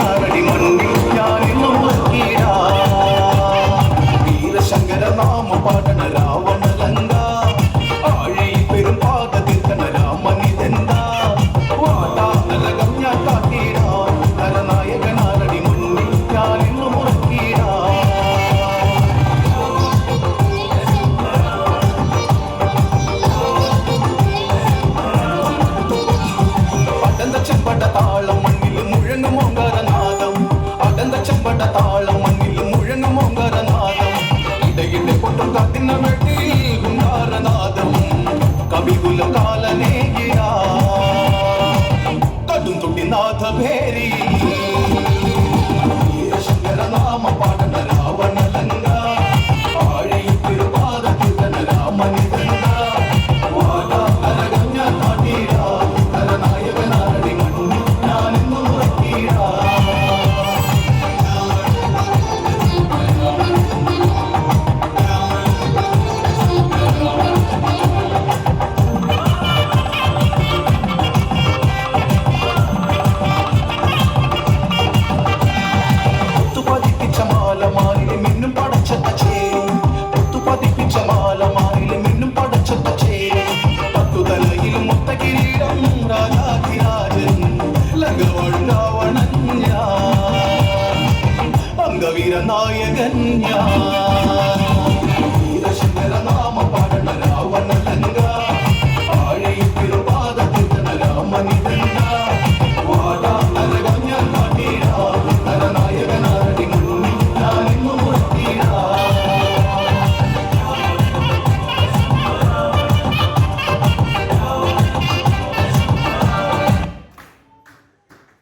നായകനാരടി മണ്ണിൽ ഞാനിന്നും മറക്കീടാ വീരശങ്കര നാമ പാടണ രാവണ ലങ്ക ആഴയിൽ പെരും പാത തീർക്കണ രാമനിതെന്താ വാടാ നരകം ഞാൻ കാട്ടീടാ നരനായകനാരടി മണ്ണിൽ ഞാനിന്നും മറക്കീടാ ചെമ്പട താളം മണ്ണിൽ മുഴങ്ങും ഓങ്കാരനാദം അടന്ത ചെമ്പട താളം മണ്ണിൽ മുഴങ്ങും ഓങ്കാരനാദം ഇടയിടെ പൊട്ടും കാത്തിന വെട്ടി ഗുണ്ടാരനാദം കവികുല കാലനേകിയ കടും തൊട്ടി നാഥ ഭേരി വീരശങ്കര നാമ പാടന രാവണ ലങ്ക ആഴയിൽ തിരുപാദ കീർത്തന രാമനിതന്ത വാടാ നരകം ഞാൻ കാട്ടീടാ നരനായകനാരടി മണ്ണിൽ ഞാനിന്നും മറക്കീടാ പതിപ്പിച്ച മാലമാരിൽ മിന്നും പടച്ചത്ത ചേരും പതിപ്പിച്ച മാലമാരിൽ മിന്നും പടച്ചത്ത ചേരും പത്തുതലയിൽ മുത്ത കിരീടം രാജാധിരാജൻ ലങ്കവാഴും രാവണൻ അംഗവീര നായകൻ വീരശങ്കര നാമ പാടണ